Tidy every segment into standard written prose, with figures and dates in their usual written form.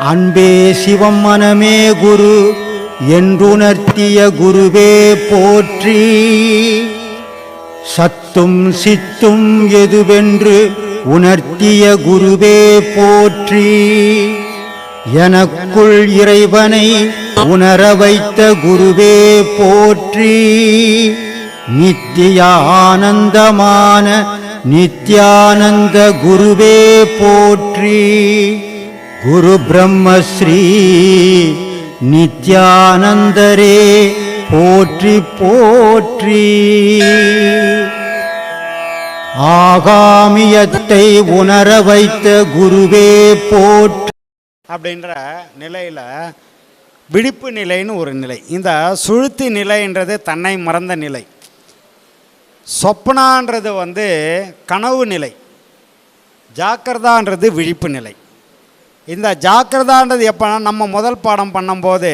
அன்பே சிவம் மனமே குரு என்றுணர்த்திய குருவே போற்றி. சத்தும் சித்தும் எதுவென்று உணர்த்திய குருவே போற்றி. எனக்குள் இறைவனை உணர வைத்த குருவே போற்றி. நித்திய ஆனந்தமான நித்யானந்த குருவே போற்றி. குரு பிரம்மஸ்ரீ நித்யானந்தரே போற்றி போற்றி. ஆகாமியத்தை உணர வைத்த குருவே போற்றி. அப்படின்ற நிலையில் விழிப்பு நிலைன்னு ஒரு நிலை. இந்த சுழுத்தி நிலைன்றது தன்னை மறந்த நிலை. சொப்பனான்றது கனவு நிலை. ஜாக்கிரதான்றது விழிப்பு நிலை. இந்த ஜாக்கிரதான்றது எப்போனா நம்ம முதல் பாடம் பண்ணும்போது,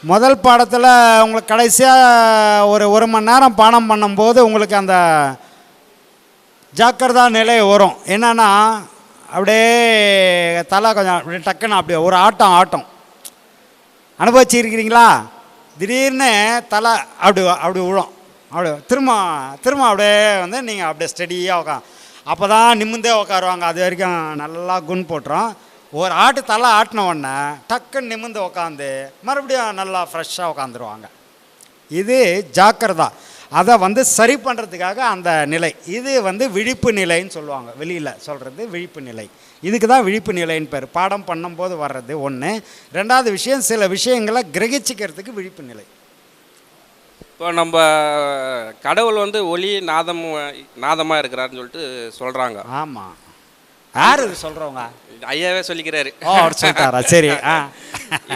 முதல் பாடத்தில் உங்களுக்கு கடைசியாக ஒரு மணி நேரம் பாடம் பண்ணும்போது உங்களுக்கு அந்த ஜாக்கிரதா நிலை வரும். என்னென்னா அப்படியே தலை கொஞ்சம் அப்படி டக்குன்னு அப்படியே ஒரு ஆட்டம் அனுபவிச்சிருக்கிறீங்களா? திடீர்னு தலை அப்படி விழும். அப்படியே திரும்ப அப்படியே நீங்கள் அப்படியே ஸ்டடியாக அப்போ தான் நிமிந்தே உட்காருவாங்க. அது வரைக்கும் நல்லா குன் போட்டுரும். ஒரு தலை ஆட்டின உடனே டக்குன்னு நிமிந்து உட்காந்து மறுபடியும் நல்லா ஃப்ரெஷ்ஷாக உட்காந்துருவாங்க. இது ஜாக்கிரதா. அதை சரி பண்ணுறதுக்காக அந்த நிலை. இது விழிப்பு நிலைன்னு சொல்லுவாங்க. வெளியில் சொல்கிறது விழிப்பு நிலை. இதுக்கு தான் விழிப்பு நிலைன்னு பேர். பாடம் பண்ணும்போது வர்றது ஒன்று. ரெண்டாவது விஷயம், சில விஷயங்களை கிரகிச்சிக்கிறதுக்கு விழிப்பு நிலை. இப்போ நம்ம கடவுள் ஒளி நாதமாக இருக்கிறாருன்னு சொல்லிட்டு சொல்கிறாங்க. ஆமாம். யார் இது சொல்கிறவங்க? ஐயாவே சொல்லிக்கிறாரு. சொல்லிட்டாரா? சரி.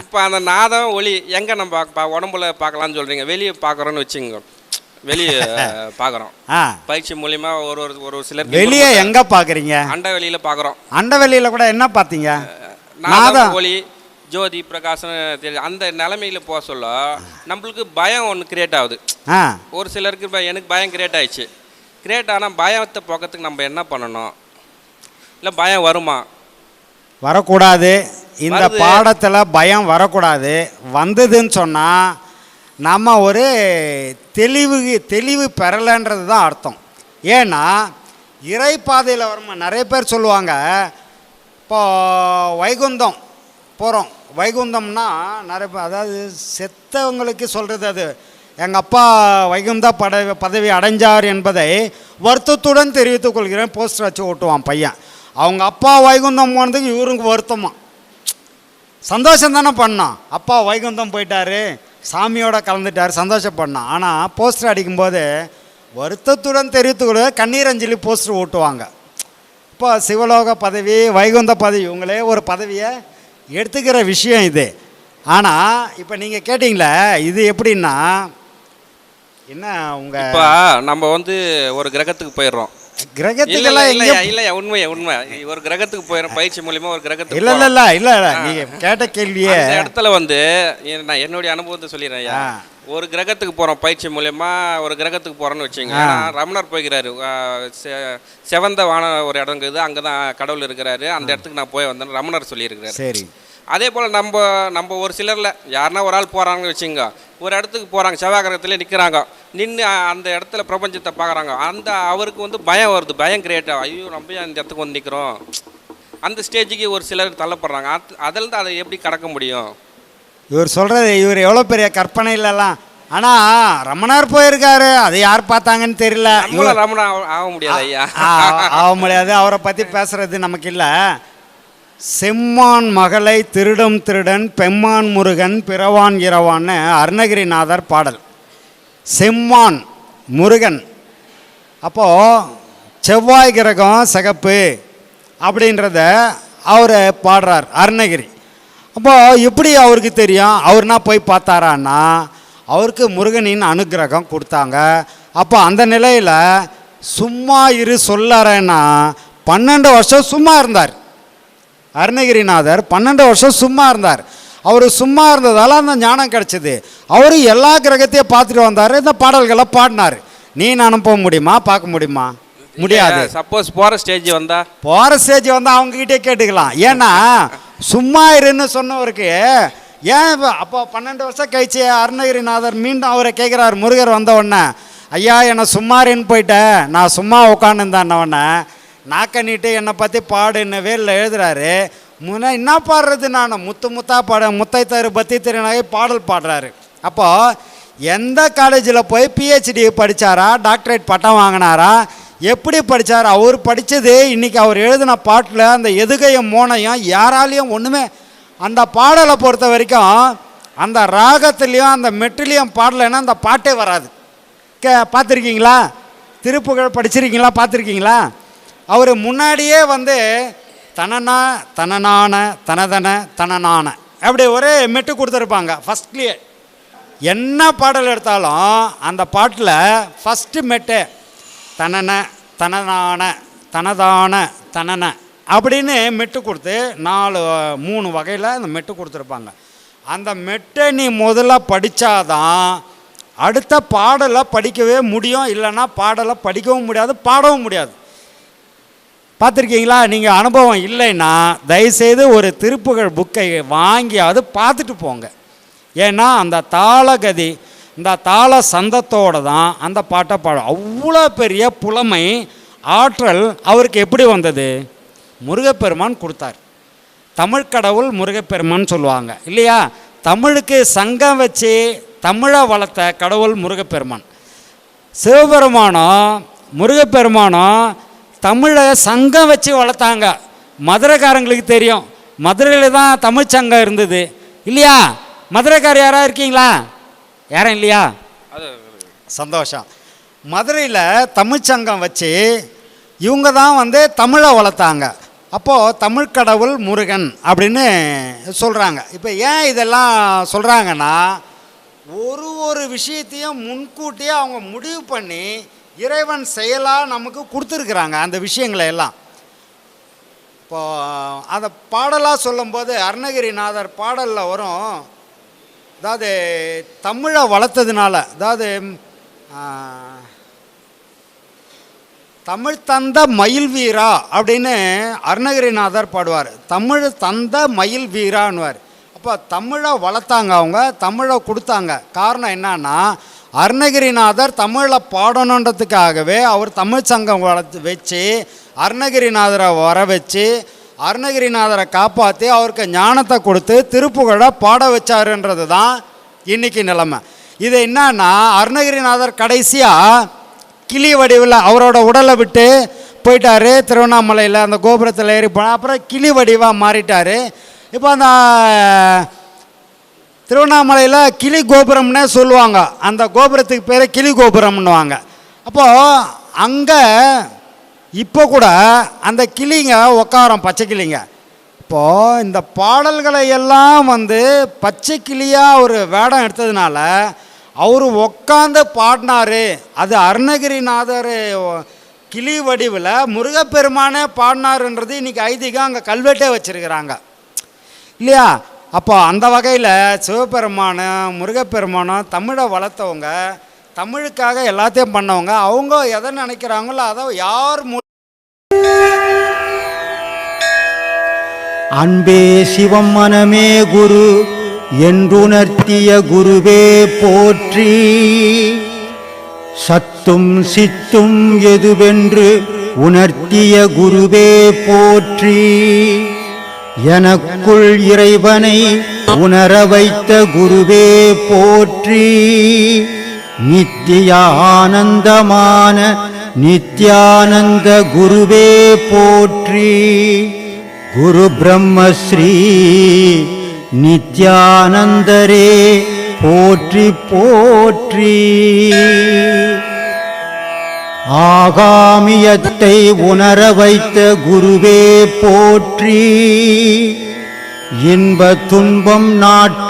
இப்போ அந்த நாதம் ஒளி எங்கே நம்ம உடம்புல பார்க்கலான்னு சொல்கிறீங்க? வெளியே பார்க்குறோன்னு வச்சுங்க. வெளியே பார்க்குறோம் பயிற்சி மூலியமா ஒரு சிலர். வெளியே எங்கே பார்க்குறீங்க? அண்ட வெளியில் பார்க்குறோம். அண்ட வெளியில் கூட என்ன பார்த்தீங்க? நாதம் ஒளி ஜோதி பிரகாசம் தெரியுது. அந்த நிலைமையில போக சொல்ல நம்மளுக்கு பயம் ஒன்று கிரியேட் ஆகுது. ஒரு சிலருக்கு எனக்கு பயம் கிரியேட் ஆயிடுச்சு. கிரியேட் ஆனால் பயத்தை போக்கிறதுக்கு நம்ம என்ன பண்ணணும்? இல்லை பயம் வருமா? வரக்கூடாது. இந்த பாடத்தில் பயம் வரக்கூடாது. வந்ததுன்னு சொன்னால் நம்ம ஒரு தெளிவு பெறலைன்றது தான் அர்த்தம். ஏன்னா இறைப்பாதையில் வருமா நிறைய பேர் சொல்லுவாங்க, இப்போ வைகுந்தம் போகிறோம். வைகுந்தம்னா நிறைய அதாவது செத்தவங்களுக்கு சொல்கிறது. அது எங்கள் அப்பா வைகுந்த பதவி அடைஞ்சார் என்பதை வருத்தத்துடன் தெரிவித்துக் கொள்கிறேன். போஸ்டர் வச்சு ஓட்டுவான் பையன். அவங்க அப்பா வைகுந்தம் போனதுக்கு இவருக்கு வருத்தமாக. சந்தோஷம் தானே பண்ணான். அப்பா வைகுந்தம் போயிட்டார், சாமியோட கலந்துட்டார், சந்தோஷப்படணும். ஆனால் போஸ்டர் அடிக்கும்போது வருத்தத்துடன் தெரிவித்துக்கொள்ள கண்ணீர் அஞ்சலி போஸ்டர் ஓட்டுவாங்க. இப்போ சிவலோக பதவி, வைகுந்த பதவி, இவங்களே ஒரு பதவியை எடுத்துக்கிற விஷயம் இது. ஆனால் இப்போ நீங்கள் கேட்டிங்களே, இது எப்படின்னா என்ன உங்கள் இப்போ நம்ம ஒரு கிரகத்துக்கு போயிடுறோம். கிரகத்துக்கெல்லாம் இல்லையா? உண்மை ஒரு கிரகத்துக்கு போயிடும் பயிற்சி மூலியமா. ஒரு கிரகத்துக்கு இல்லை நீங்க கேட்ட கேள்வியே இடத்துல நான் என்னுடைய அனுபவத்தை சொல்லிடுறேன். ஒரு கிரகத்துக்கு போறோம் பயிற்சி மூலியமா. ஒரு கிரகத்துக்கு போறோம்னு வச்சுங்க. ரமணர் போய்கிறாரு. செவந்த வான ஒரு இடம் இருக்குது, அங்கதான் கடவுள் இருக்கிறாரு. அந்த இடத்துக்கு நான் போய் வந்தேன், ரமணர் சொல்லியிருக்கிறாரு. சரி. அதே போல் நம்ம ஒரு சிலரில் யாருன்னா ஒரு ஆள் போகிறாங்கன்னு வச்சுங்க. ஒரு இடத்துக்கு போகிறாங்க, செவ்வாய் கிரகத்தில் நிற்கிறாங்க. நின்று அந்த இடத்துல பிரபஞ்சத்தை பார்க்குறாங்க. அவருக்கு பயம் வருது. பயம் கிரியேட் ஆகும். ஐயோ நம்ம அந்த இடத்துக்கு நிற்கிறோம். அந்த ஸ்டேஜுக்கு ஒரு சிலர் தள்ளப்படுறாங்க. அதில் தான் அதை எப்படி கடக்க முடியும்? இவர் சொல்கிறது, இவர் எவ்வளோ பெரிய கற்பனை இல்லைலாம். ஆனால் ரமணர் போயிருக்காரு, அதை யார் பார்த்தாங்கன்னு தெரியல. இவ்வளோ ரமணா ஆக முடியாது ஐயா, ஆக முடியாது. அவரை பற்றி பேசுகிறது நமக்கு இல்லை. செம்மான் மகளை திருடும் திருடன் பெம்மான் முருகன் பிறவான் இரவான்னு அருணகிரிநாதர் பாடல். செம்மான் முருகன். அப்போது செவ்வாய் கிரகம் சிகப்பு அப்படின்றத அவர் பாடுறார் அருணகிரி. அப்போது எப்படி அவருக்கு தெரியும்? அவர்னா போய் பார்த்தாரான்னா அவருக்கு முருகனின் அனுகிரகம் கொடுத்தாங்க. அப்போ அந்த நிலையில் சும்மா இரு சொல்லறேன்னா 12 வருஷம் சும்மா இருந்தார் அருணகிரிநாதர். 12 வருஷம் சும்மா இருந்தார். அவர் சும்மா இருந்ததால் அந்த ஞானம் கிடச்சிது. அவர் எல்லா கிரகத்தையும் பார்த்துட்டு வந்தார், இந்த பாடல்களை பாடினார். நீ அனுப்ப முடியுமா? பார்க்க முடியுமா? முடியாது. சப்போஸ் போகிற ஸ்டேஜ் வந்தால் அவங்ககிட்டே கேட்டுக்கலாம். ஏன்னா சும்மா இருன்னு சொன்னவருக்கு ஏன் அப்போ 12 வருஷம் கழிச்சு அருணகிரிநாதர் மீண்டும் அவரை கேட்குறார். முருகர் வந்த உடனே, ஐயா என்னை சும்மா இருன்னு போயிட்டேன், நான் சும்மா உட்காந்துருந்தேன்னொடனே நாக்க நீட்டு என்னை பற்றி பாடுன்னு வேலில் எழுதுறாரு. என்ன பாடுறது, நான் முத்து முத்தா முத்தை தரு பத்தி திருநாகி பாடல் பாடுறாரு. அப்போது எந்த காலேஜில் போய் பிஹெச்டி படித்தாரா, டாக்டரேட் பட்டம் வாங்கினாரா, எப்படி படித்தார்? அவர் படித்தது இன்றைக்கி அவர் எழுதின பாட்டில் அந்த எதுகையும் மோனையும் யாராலையும் ஒன்றுமே, அந்த பாடலை பொறுத்த வரைக்கும் அந்த ராகத்துலேயும் அந்த மெட்டிலையும் பாடலைன்னா அந்த பாட்டே வராது. பார்த்துருக்கீங்களா? திருப்புகழ் படிச்சிருக்கீங்களா? பார்த்துருக்கீங்களா? அவர் முன்னாடியே தனனா தனனான தனதன தனனான அப்படி ஒரே மெட்டு கொடுத்துருப்பாங்க. ஃபஸ்ட்லேயே என்ன பாடல் எடுத்தாலும் அந்த பாட்டில் ஃபஸ்ட்டு மெட்டு தனன தனனான தனதான தனன அப்படின்னு மெட்டு கொடுத்து 3 வகையில் அந்த மெட்டு கொடுத்துருப்பாங்க. அந்த மெட்டை நீ முதல்ல படித்தாதான் அடுத்த பாடலை படிக்கவே முடியும், இல்லைன்னா பாடலை படிக்கவும் முடியாது, பாடவும் முடியாது. பார்த்துருக்கீங்களா? நீங்கள் அனுபவம் இல்லைன்னா தயவுசெய்து ஒரு திருப்புகழ் புக்கை வாங்கியாவது பார்த்துட்டு போங்க. ஏன்னா அந்த தாளகதி, இந்த தாள சந்தத்தோடு தான் அந்த பாட்டை பாடும். அவ்வளோ பெரிய புலமை ஆற்றல் அவருக்கு எப்படி வந்தது? முருகப்பெருமான் கொடுத்தார். தமிழ் கடவுள் முருகப்பெருமான் சொல்லுவாங்க இல்லையா? தமிழுக்கு சங்கம் வச்சு தமிழை வளர்த்த கடவுள் முருகப்பெருமான். சிவபெருமானோ முருகப்பெருமானோ தமிழை சங்கம் வச்சு வளர்த்தாங்க. மதுரைக்காரங்களுக்கு தெரியும், மதுரையில் தான் தமிழ் சங்கம் இருந்தது இல்லையா? மதுரைக்காரர் யாராக இருக்கீங்களா? யாரும் இல்லையா? சந்தோஷம். மதுரையில் தமிழ்ச்சங்கம் வச்சு இவங்க தான் தமிழை வளர்த்தாங்க. அப்போது தமிழ் கடவுள் முருகன் அப்படின்னு சொல்கிறாங்க. இப்போ ஏன் இதெல்லாம் சொல்கிறாங்கன்னா, ஒரு விஷயத்தையும் முன்கூட்டியே அவங்க முடிவு பண்ணி இறைவன் செயலாக நமக்கு கொடுத்துருக்குறாங்க அந்த விஷயங்களை எல்லாம். இப்போது அதை பாடலாக சொல்லும்போது அருணகிரிநாதர் பாடலில் வரும், அதாவது தமிழை வளர்த்ததுனால, அதாவது தமிழ் தந்த மயில் வீரா அப்படின்னு அருணகிரிநாதர் பாடுவார். தமிழ் தந்த மயில் வீரான்னுவார். அப்போ தமிழை வளர்த்தாங்க, அவங்க தமிழை கொடுத்தாங்க. காரணம் என்னன்னா, அருணகிரிநாதர் தமிழை பாடணுன்றதுக்காகவே அவர் தமிழ் சங்கம் வச்சு அருணகிரிநாதரை வர வச்சு அருணகிரிநாதரை காப்பாற்றி அவருக்கு ஞானத்தை கொடுத்து திருப்புகழை பாட வச்சாருன்றது தான் இன்றைக்கி நிலைமை. இது என்னன்னா, அருணகிரிநாதர் கடைசியாக கிளி வடிவில் அவரோட உடலை விட்டு போயிட்டார். திருவண்ணாமலையில் அந்த கோபுரத்தில் ஏறி போனால் அப்புறம் கிளி வடிவாக மாறிட்டார். இப்போ அந்த திருவண்ணாமலையில் கிளி கோபுரம்னே சொல்லுவாங்க, அந்த கோபுரத்துக்கு பேர் கிளி கோபுரம்னுவாங்க. அப்போது அங்கே இப்போ கூட அந்த கிளிங்க உக்காரம், பச்சை கிளிங்க. இப்போது இந்த பாடல்களை எல்லாம் பச்சை கிளியாக ஒரு வேடம் எடுத்ததுனால அவர் உக்காந்து பாடினார். அது அருணகிரிநாதர் கிளி வடிவில் முருகப்பெருமானே பாடினாருன்றது இன்றைக்கி ஐதீகம், அங்கே கல்வெட்டே வச்சுருக்கிறாங்க இல்லையா? அப்போ அந்த வகையில் சிவபெருமானும் முருகப்பெருமானும் தமிழை வளர்த்தவங்க, தமிழுக்காக எல்லாத்தையும் பண்ணவங்க. அவங்க எதை நினைக்கிறாங்களோ அதை யார் அன்பே சிவம் மனமே குரு என்றுணர்த்திய குருவே போற்றி. சத்தும் சித்தும் எதுவென்று உணர்த்திய குருவே போற்றி. எனக்குள் இறைவனை உணர வைத்த குருவே போற்றி. நித்திய ஆனந்தமான நித்யானந்த குருவே போற்றி. குரு பிரம்மஸ்ரீ நித்யானந்தரே போற்றி போற்றி. ஆகாமியத்தை உணர வைத்த குருவே போற்றி. இன்ப துன்பம் நாட்